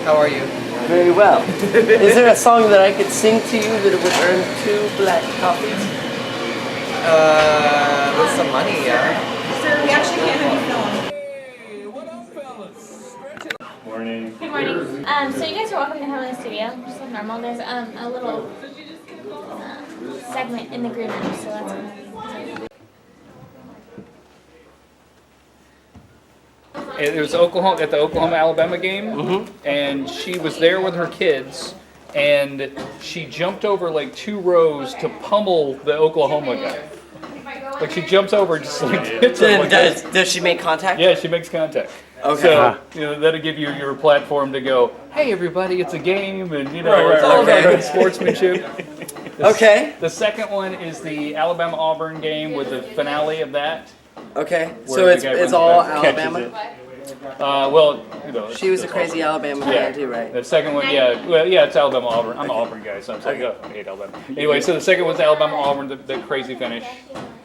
How are you? Very well. Is there a song that I could sing to you that would earn 2 black copies? With some money, yeah. Sir, we actually can't have you film. Hey, what up, fellas? Morning. Good morning. So you guys are welcome to come in the studio, just like normal. There's a little segment in the green room, so that's gonna be. It was Oklahoma at the Oklahoma-Alabama game, and she was there with her kids, and she jumped over like 2 rows to pummel the Oklahoma guy. Like she jumps over and just like hits him. Like Does she make contact? yeah, she makes contact. Okay. So, you know, that'll give you your platform to go, hey everybody, it's a game, and you know, Right, it's all right. about good sportsmanship. Okay. The second one is the Alabama-Auburn game with the finale of that. Okay. Where So the it's guy runs all back, catches Alabama? it. Well, you know. She was a it's crazy Auburn. Alabama fan too, right? The second one, yeah, well, yeah, it's Alabama-Auburn. I'm an Auburn guy, so I'm like, oh, I hate Alabama. Anyway, so the second one's Alabama-Auburn, the crazy finish.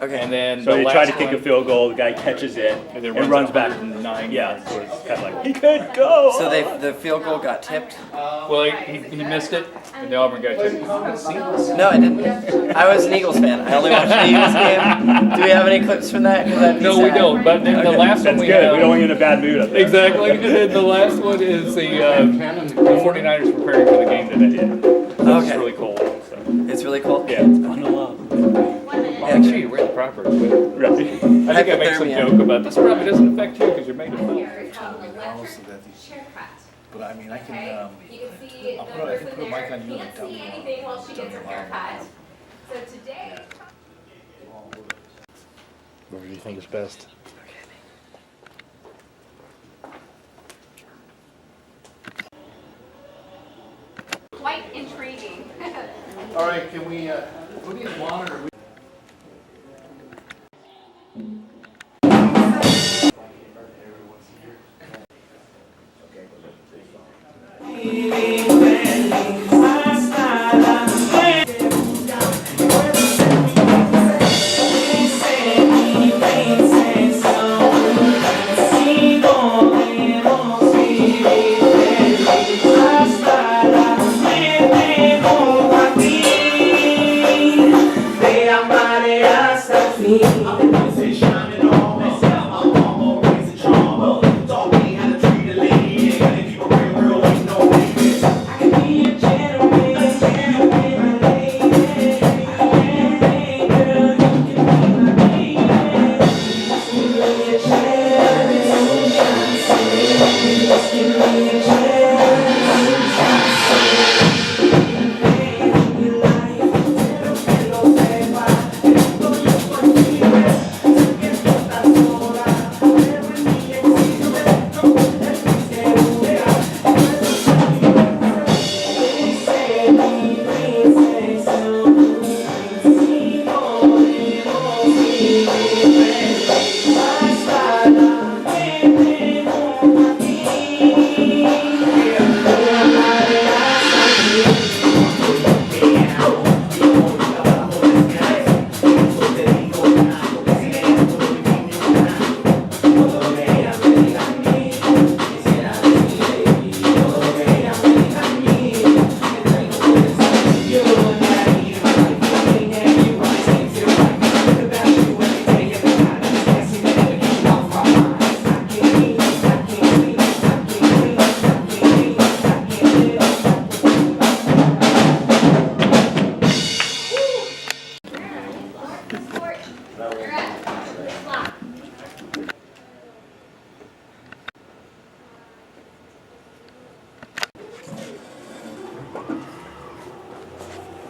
Okay. And then So the they last try to kick one, a field goal, the guy catches it, and and then runs back. 9 Yeah, yards. so it's kind of like, he could go! So the field goal got tipped? Well, he missed it, and the Auburn guy took it. No, I didn't. I was an Eagles fan. I only watched the Eagles game. Do we have any clips from that? 'Cause that'd be No, we sad. don't, but then the last one That's we good, have. we don't want you in a bad mood up there. Exactly, and then the last one is the 49ers preparing for the game today. It's Okay. really cold. So. It's really cool. Yeah, it's bundle up. Well, make sure you wear the proper equipment. Right. I think I made some Hypothermia. joke about this. Probably doesn't affect you because you're made of film. But I mean, I can, You can see the I can person put a there mic on you and can't tell see me anything while she gets her haircut. So today. whatever you think is best. Quite intriguing. All right, can we, who needs monitor?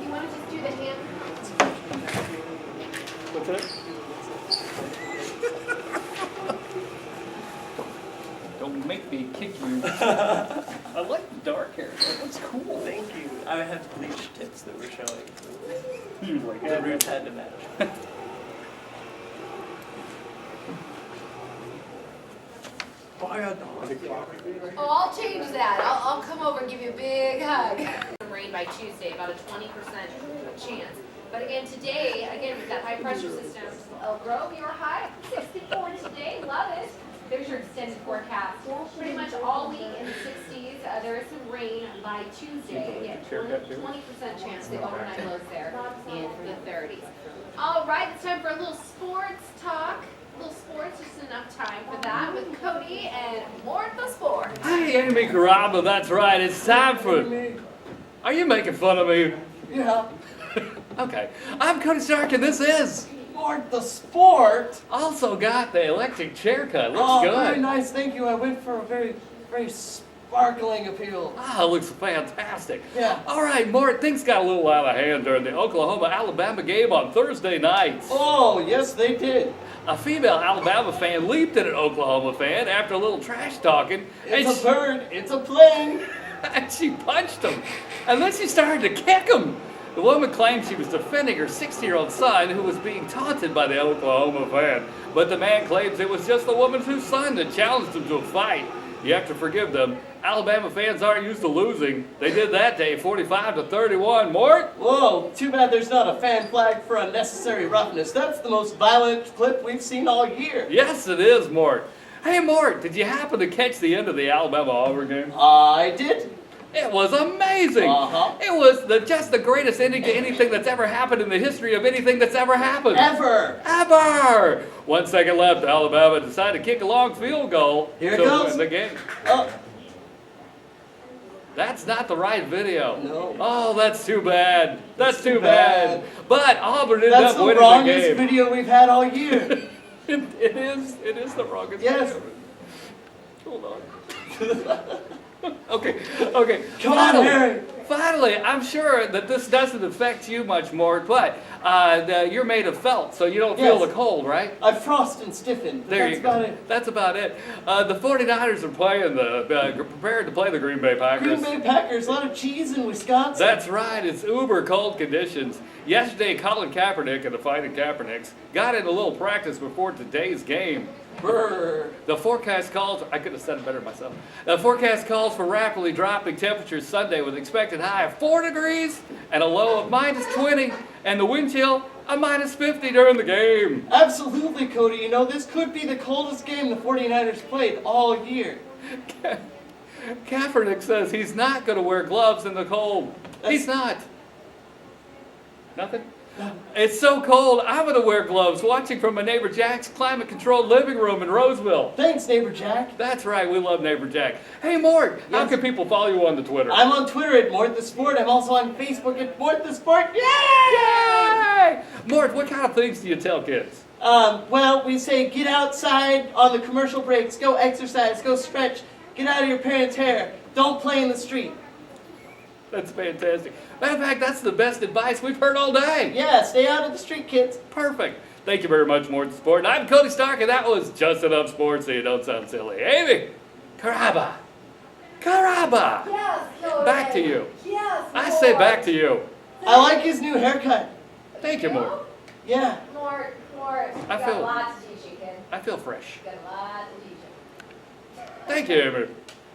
You want to just do the hand? What's that? Don't make me kick you. I like the dark hair. That looks cool. Thank you. I had bleach tips that were showing. You like The roots had to match. Oh, I'll change that. I'll come over and give you a big hug. Rain by Tuesday, about a 20% chance. But again, today, with that high pressure system, El Grove, your high up to 64 today. Love it. There's your extended forecast. Pretty much all week in the 60s. there is some rain by Tuesday. Again, 20% chance the overnight lows there in the 30s. All right, it's time for a little sports talk. A little sports, just enough time for that with Cody and Mort The Sport. Hey, Amy Caraba, that's right. It's time for. Are you making fun of me? Yeah. Okay. I'm Cody Stark, and this is. Mort The Sport. Also got the electric chair cut. Looks Oh, good. very nice. Thank you. I went for a very, very sparkling appeal. Ah, looks fantastic. Yeah. All right, Mort, things got a little out of hand during the Oklahoma-Alabama game on Thursday night. Oh, yes, they did. A female Alabama fan leaped at an Oklahoma fan after a little trash talking. It's a bird. It's a plane. And she punched him. And then she started to kick him. The woman claimed she was defending her 60-year-old son who was being taunted by the Oklahoma fan. But the man claims it was just the woman's son that challenged him to a fight. You have to forgive them. Alabama fans aren't used to losing. They did that day, 45-31. Mort? Whoa, too bad there's not a fan flag for unnecessary roughness. That's the most violent clip we've seen all year. Yes, it is, Mort. Hey, Mort, did you happen to catch the end of the Alabama-Auburn game? I did. It was amazing. Uh-huh. It was just the greatest ending to anything that's ever happened in the history of anything that's ever happened. Ever. Ever! 1 second left. Alabama decided to kick a long field goal Here it to goes. win the game. Oh, That's not the right video. No. Oh, that's too bad. That's too bad. But Auburn ended that's up the winning the wrongest game. video we've had all year. It is the wrongest Yes. video. Hold on. Okay. Come on, Harry. Finally, I'm sure that this doesn't affect you much more, but you're made of felt, so you don't feel Yes. the cold, right? I frost and stiffen. But There that's you go. about it. That's about it. The 49ers are playing prepared to play the Green Bay Packers. Green Bay Packers, a lot of cheese in Wisconsin. That's right. It's uber cold conditions. Yesterday, Colin Kaepernick and the Fighting Kaepernicks got in a little practice before today's game. Brr. The forecast calls, I could have said it better myself. The forecast calls for rapidly dropping temperatures Sunday with expected high of 4 degrees and a low of -20 and the wind chill a -50 during the game. Absolutely, Cody. You know, this could be the coldest game the 49ers played all year. Kaepernick says he's not going to wear gloves in the cold. He's not. Nothing? It's so cold, I'm going to wear gloves watching from my neighbor Jack's climate-controlled living room in Roseville. Thanks, neighbor Jack. That's right, we love neighbor Jack. Hey, Mort, how Yes. can people follow you on the Twitter? I'm on Twitter at Mort The Sport. I'm also on Facebook at Mort The Sport. Yay! Mort, what kind of things do you tell kids? Well, we say get outside on the commercial breaks, go exercise, go stretch, get out of your parents' hair, don't play in the street. That's fantastic. Matter of fact, that's the best advice we've heard all day. Yeah, stay out of the street, kids. Perfect. Thank you very much, Mort The Sport. I'm Cody Stark, and that was just enough sports so you don't sound silly. Amy, Caraba. Yes, Cody. Back to you. Yes, I say back to you. I like his new haircut. Thank you, Mort. Yeah. Mort, you I got feel- a lot to teach you, kid. I feel fresh. You got a lot to teach you. Thank you, Amy.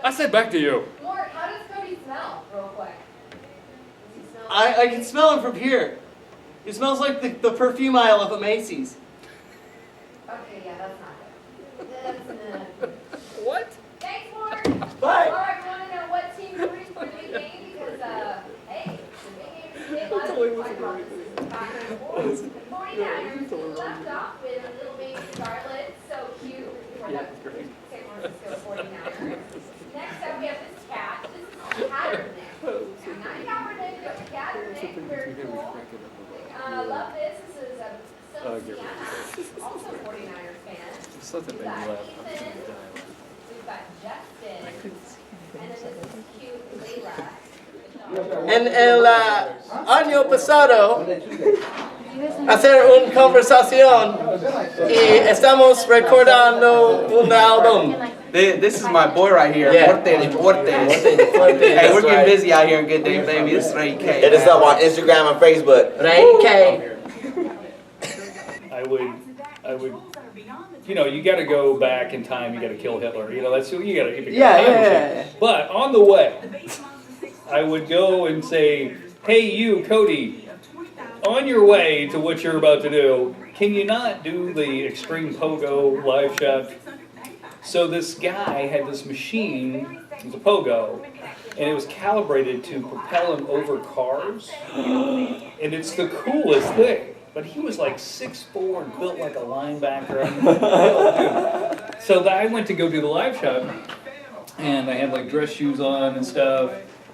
I say back to you. Mort, how does Cody smell, real quick? Does he smell? I can smell him from here. It smells like the perfume aisle of a Macy's. Okay, yeah, that's not good. That's What? Thanks, Mort. Bye. All right, we want to know what team you're rooting for the big game because, hey, the big game is big. Lots of people talking about this. This is back and forth. 49ers left off with a little baby Scarlet. So cute for the San Francisco 49ers. Next up, we have this cat. This is Kaepernick. Now, not Kaepernick, but Kaepernick. Very cool. Love this. This is Silk Sienna, also 49ers fan. Something We've got Ethan. We've got Justin. And then this is cute Layla. En el año pasado, hacer una conversación y estamos recordando un álbum. This is my boy right here, Yeah. Mort The Sport. Hey, we're getting busy out here in Good Day, baby. This is Ray K. Hit us up on Instagram and Facebook. Ray K. I would, you know, you got to go back in time. You got to kill Hitler. You know, that's you got to. Yeah. But on the way, I would go and say, "Hey, you, Cody, on your way to what you're about to do, can you not do the extreme pogo live shot?" So this guy had this machine, it was a pogo, and it was calibrated to propel him over cars, and it's the coolest thing. But he was like 6'4" and built like a linebacker. Dude. So I went to go do the live shot, and I had like dress shoes on and stuff,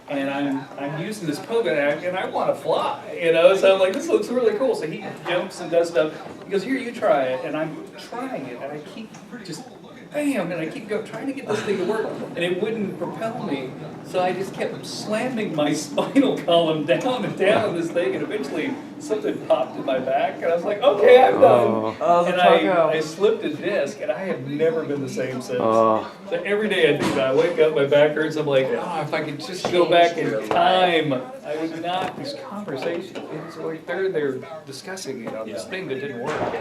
and I'm using this pogo, and I want to fly, you know. So I'm like, this looks really cool. So he jumps and does stuff. He goes, here, you try it, and I'm trying it, and I keep just. Bam, and I keep trying to get this thing to work, and it wouldn't propel me. So I just kept slamming my spinal column down and down this thing, and eventually something popped in my back, and I was like, okay, I'm done. And I slipped a disc, and I have never been the same since. So every day I do that. I wake up, my back hurts. I'm like, oh, if I could just go back in time, I would not. This conversation, it's like they're discussing, you know, this thing that didn't work.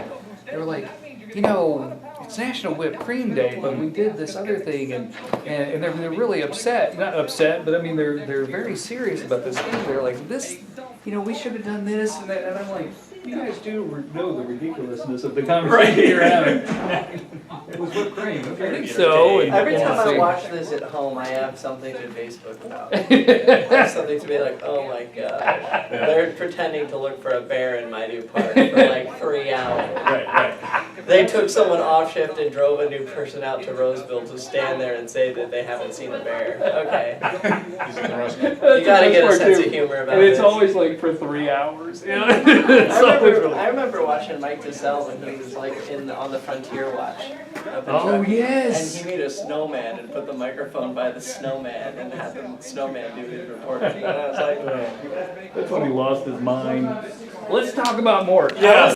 They were like, you know, it's National Whipped Cream Day, but we did this other thing, and they're really upset. Not upset, but I mean they're very serious about this thing. They're like, this, you know, we should have done this and that. And I'm like, you guys do know the ridiculousness of the conversation you're having. It was whipped cream. I think so. And, Every time I watch this at home, I have something to Facebook about. I have something to be like, oh my gosh. They're pretending to look for a bear in my new park for like 3 hours. Right. They took someone off shift and drove a new person out to Roseville to stand there and say that they haven't seen a bear. Okay. You gotta get a sense of humor about it. And it's this. always like for 3 hours. You know? I remember watching Mike DeSalle when he was like on the Frontier Watch. Oh, yes. And he made a snowman and put the microphone by the snowman and had the snowman do his reporting. And I was like, that's when he lost his mind. Let's talk about Mort. Yes.